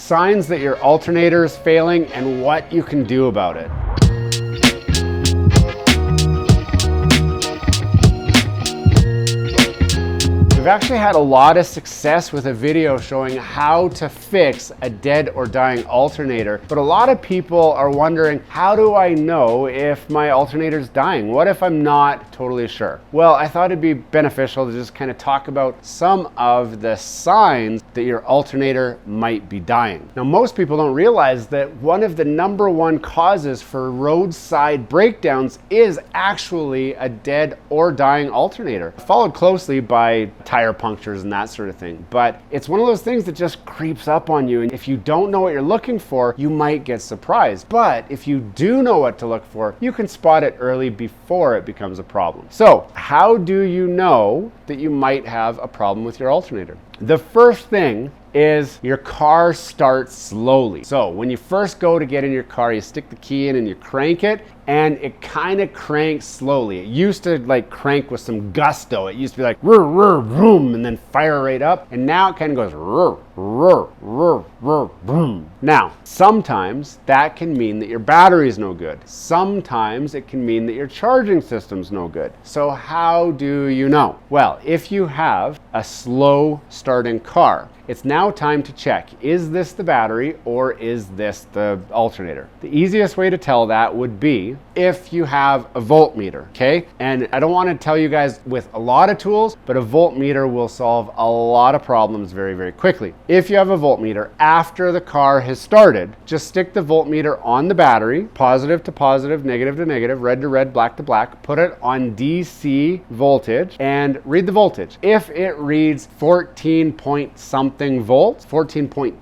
signs that your alternator is failing, and what you can do about it. We've actually had a lot of success with a video showing how to fix a dead or dying alternator, but a lot of people are wondering, how do I know if my alternator is dying? What if I'm not totally sure? Well, I thought it'd be beneficial to just kind of talk about some of the signs that your alternator might be dying. Now, most people don't realize that one of the #1 causes for roadside breakdowns is actually a dead or dying alternator, followed closely by tire punctures and that sort of thing. But it's one of those things that just creeps up on you, and if you don't know what you're looking for, you might get surprised. But if you do know what to look for, you can spot it early before it becomes a problem. So how do you know that you might have a problem with your alternator? The first thing is your car starts slowly. So when you first go to get in your car, you stick the key in and you crank it, and it kind of cranks slowly. It used to like crank with some gusto. It used to be like rrr, rrr, vroom, and then fire right up. And now it kind of goes rrr, rrr, rrr, rrr, vroom. Now, sometimes that can mean that your battery is no good. Sometimes it can mean that your charging system's no good. So how do you know? Well, if you have a slow starting car, it's now time to check, is this the battery or is this the alternator? The easiest way to tell that would be if you have a voltmeter, okay? And I don't want to tell you guys with a lot of tools, but a voltmeter will solve a lot of problems very, very quickly. If you have a voltmeter, after the car has started, just stick the voltmeter on the battery, positive to positive, negative to negative, red to red, black to black, put it on DC voltage and read the voltage. If it reads 14 point something volts, 14.2,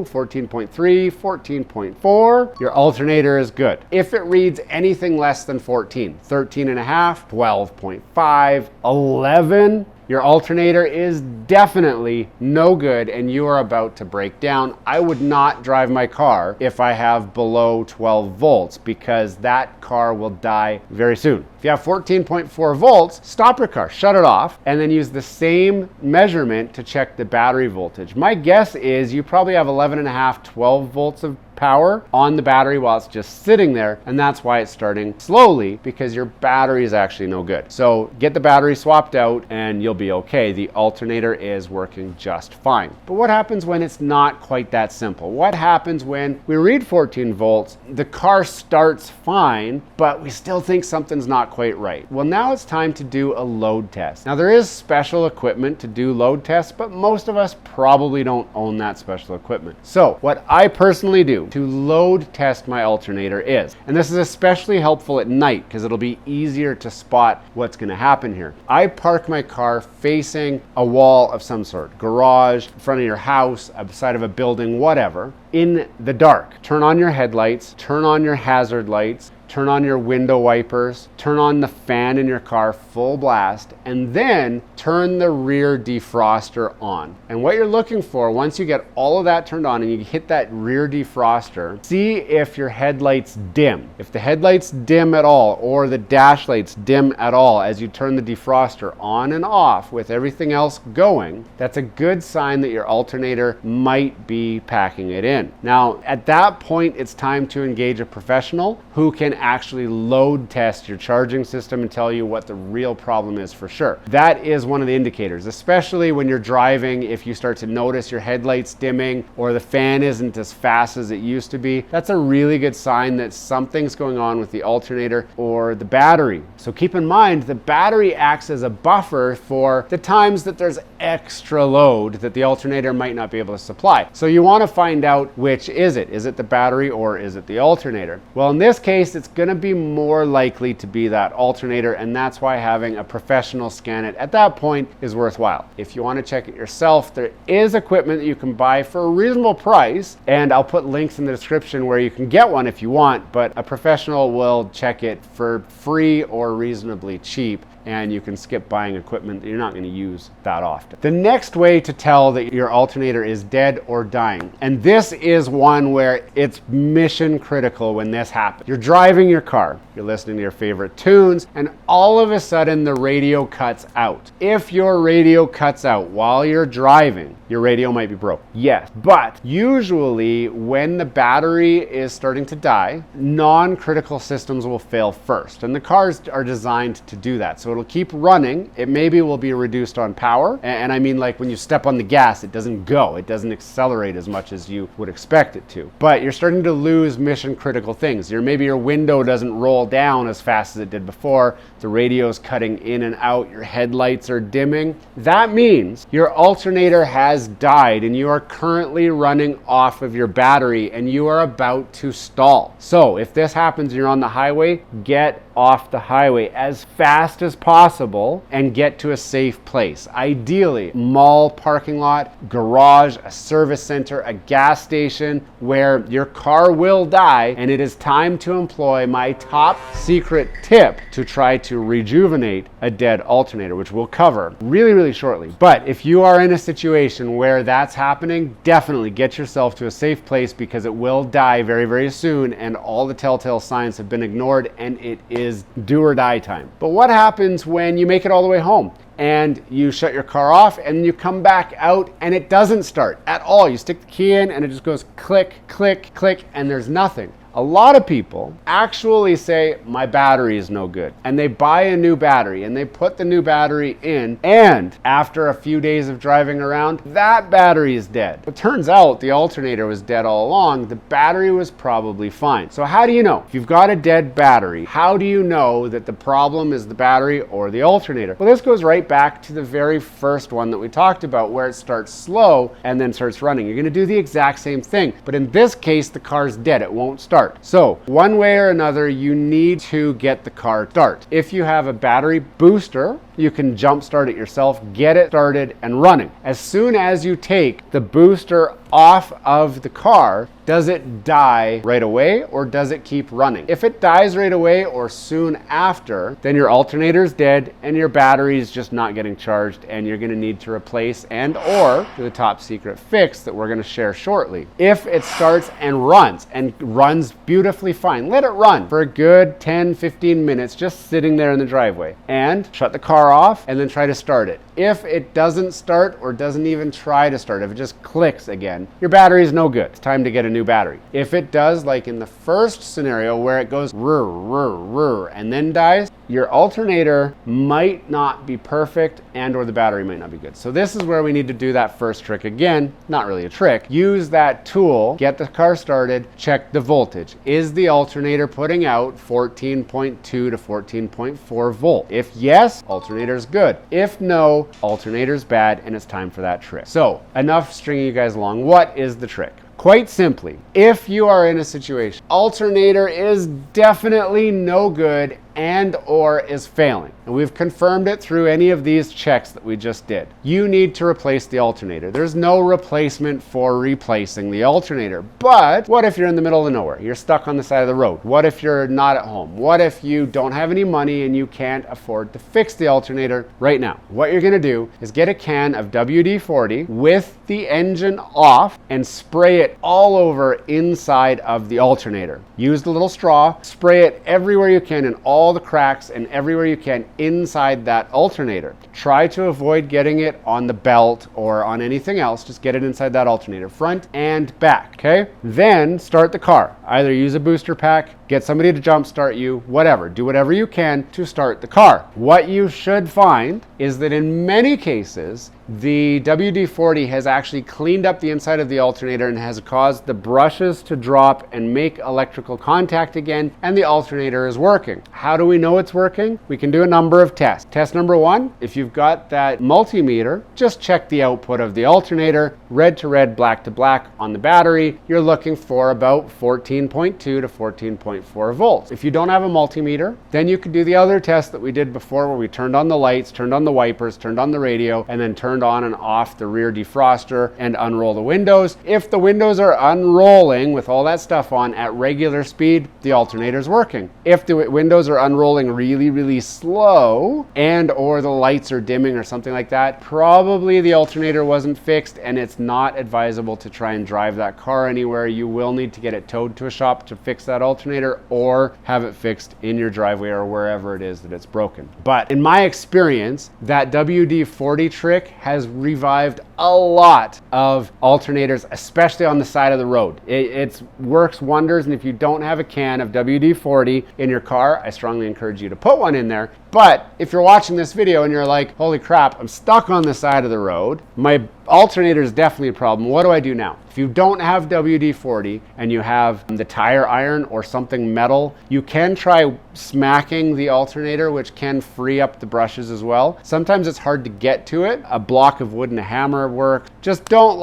14.3, 14.4, your alternator is good. If it reads anything less than 14, 13 and a half, 12.5, 11, your alternator is definitely no good and you are about to break down. I would not drive my car if I have below 12 volts because that car will die very soon. If you have 14.4 volts, stop your car, shut it off, and then use the same measurement to check the battery voltage. My guess is you probably have 11 and a half, 12 volts of power on the battery while it's just sitting there, and that's why it's starting slowly, because your battery is actually no good. So get the battery swapped out and you'll be okay. The alternator is working just fine. But what happens when it's not quite that simple? What happens when we read 14 volts, the car starts fine, but we still think something's not quite right? Well, now it's time to do a load test. Now there is special equipment to do load tests, but most of us probably don't own that special equipment. So what I personally do to load test my alternator is, and this is especially helpful at night because it'll be easier to spot what's going to happen here. I park my car facing a wall of some sort, garage, in front of your house, outside of a building, whatever, in the dark. Turn on your headlights, turn on your hazard lights, turn on your window wipers, turn on the fan in your car full blast, and then turn the rear defroster on. And what you're looking for, once you get all of that turned on and you hit that rear defroster, see if your headlights dim. If the headlights dim at all, or the dash lights dim at all as you turn the defroster on and off with everything else going, that's a good sign that your alternator might be packing it in. Now, at that point, it's time to engage a professional who can actually load test your charging system and tell you what the real problem is for sure. That is one of the indicators, especially when you're driving. If you start to notice your headlights dimming or the fan isn't as fast as it used to be, that's a really good sign that something's going on with the alternator or the battery. So keep in mind, the battery acts as a buffer for the times that there's extra load that the alternator might not be able to supply. So you want to find out which is it. Is it the battery or is it the alternator? Well, in this case, it's going to be more likely to be that alternator, and that's why having a professional scan it at that point is worthwhile. If you want to check it yourself, there is equipment that you can buy for a reasonable price, and I'll put links in the description where you can get one if you want, but a professional will check it for free or reasonably cheap and you can skip buying equipment that you're not going to use that often. The next way to tell that your alternator is dead or dying, and this is one where it's mission critical when this happens. You're driving your car, you're listening to your favorite tunes, and all of a sudden the radio cuts out. If your radio cuts out while you're driving, your radio might be broke. Yes, but usually when the battery is starting to die, non-critical systems will fail first, and the cars are designed to do that. So it'll keep running. It maybe will be reduced on power, and I mean, like when you step on the gas, it doesn't go. It doesn't accelerate as much as you would expect it to. But you're starting to lose mission critical things. Maybe your window doesn't roll down as fast as it did before. The radio's cutting in and out. Your headlights are dimming. That means your alternator has died and you are currently running off of your battery and you are about to stall. So if this happens and you're on the highway, get off the highway as fast as possible and get to a safe place. Ideally, mall parking lot, garage, a service center, a gas station where your car will die, and it is time to employ my top secret tip to try to rejuvenate a dead alternator, which we'll cover really shortly. But if you are in a situation where that's happening, definitely get yourself to a safe place because it will die very soon and all the telltale signs have been ignored and it is do or die time. But what happens when you make it all the way home and you shut your car off and you come back out and it doesn't start at all? You stick the key in and it just goes click, click, click, and there's nothing. A lot of people actually say, my battery is no good. And they buy a new battery and they put the new battery in, and after a few days of driving around, that battery is dead. It turns out the alternator was dead all along. The battery was probably fine. So how do you know? If you've got a dead battery, how do you know that the problem is the battery or the alternator? Well, this goes right back to the very first one that we talked about, where it starts slow and then starts running. You're gonna do the exact same thing, but in this case, the car's dead. It won't start. So one way or another, you need to get the car start. If you have a battery booster, you can jump start it yourself, get it started and running. As soon as you take the booster off of the car, does it die right away or does it keep running? If it dies right away or soon after, then your alternator is dead and your battery is just not getting charged and you're gonna need to replace and or do the top secret fix that we're gonna share shortly. If it starts and runs beautifully fine, let it run for a good 10-15 minutes just sitting there in the driveway and shut the car off and then try to start it. If it doesn't start or doesn't even try to start, if it just clicks again, your battery is no good. It's time to get a new battery. If it does, like in the first scenario where it goes rrr and then dies, your alternator might not be perfect and or the battery might not be good. So this is where we need to do that first trick again. Not really a trick. Use that tool, get the car started, check the voltage. Is the alternator putting out 14.2 to 14.4 volt? If yes, alternator's good. If no, alternator's bad and it's time for that trick. So enough stringing you guys along. What is the trick? Quite simply, if you are in a situation, alternator is definitely no good and or is failing, and we've confirmed it through any of these checks that we just did, you need to replace the alternator. There's no replacement for replacing the alternator. But what if you're in the middle of nowhere? You're stuck on the side of the road. What if you're not at home? What if you don't have any money and you can't afford to fix the alternator right now? What you're gonna do is get a can of WD-40 with the engine off and spray it all over inside of the alternator. Use the little straw, spray it everywhere you can in all the cracks and everywhere you can inside that alternator. Try to avoid getting it on the belt or on anything else. Just get it inside that alternator, front and back, okay? Then start the car. Either use a booster pack, get somebody to jump start you, whatever. Do whatever you can to start the car. What you should find is that in many cases, the WD-40 has actually cleaned up the inside of the alternator and has caused the brushes to drop and make electrical contact again, and the alternator is working. How do we know it's working? We can do a number of tests. Test number one, if you've got that multimeter, just check the output of the alternator, red to red, black to black on the battery. You're looking for about 14.2 to 14.4 0.4 volts. If you don't have a multimeter, then you could do the other test that we did before, where we turned on the lights, turned on the wipers, turned on the radio, and then turned on and off the rear defroster and unroll the windows. If the windows are unrolling with all that stuff on at regular speed, the alternator's working. If the windows are unrolling really, really slow and or the lights are dimming or something like that, probably the alternator wasn't fixed, and it's not advisable to try and drive that car anywhere. You will need to get it towed to a shop to fix that alternator, or have it fixed in your driveway or wherever it is that it's broken. But in my experience, that WD-40 trick has revived a lot of alternators, especially on the side of the road. It works wonders, and if you don't have a can of WD-40 in your car, I strongly encourage you to put one in there. But if you're watching this video and you're like, holy crap, I'm stuck on the side of the road, my alternator is definitely a problem, what do I do now? If you don't have WD-40 and you have the tire iron or something metal, you can try smacking the alternator, which can free up the brushes as well. Sometimes it's hard to get to it. A block of wood and a hammer work. Just don't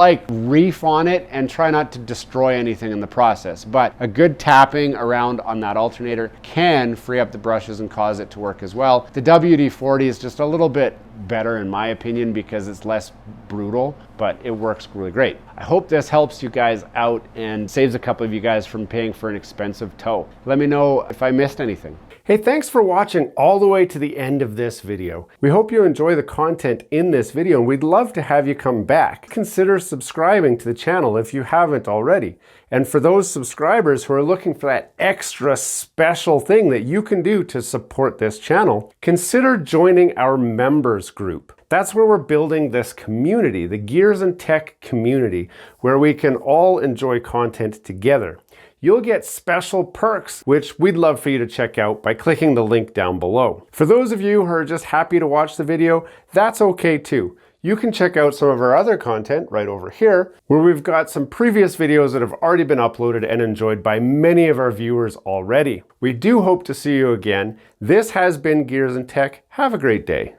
reef on it, and try not to destroy anything in the process. But a good tapping around on that alternator can free up the brushes and cause it to work as well. The WD-40 is just a little bit better in my opinion because it's less brutal, but it works really great. I hope this helps you guys out and saves a couple of you guys from paying for an expensive tow. Let me know if I missed anything. Hey, thanks for watching all the way to the end of this video. We hope you enjoy the content in this video, and we'd love to have you come back. Consider subscribing to the channel if you haven't already. And for those subscribers who are looking for that extra special thing that you can do to support this channel, consider joining our members group. That's where we're building this community, the Gears and Tech community, where we can all enjoy content together. You'll get special perks, which we'd love for you to check out by clicking the link down below. For those of you who are just happy to watch the video, that's okay too. You can check out some of our other content right over here, where we've got some previous videos that have already been uploaded and enjoyed by many of our viewers already. We do hope to see you again. This has been Gears and Tech. Have a great day.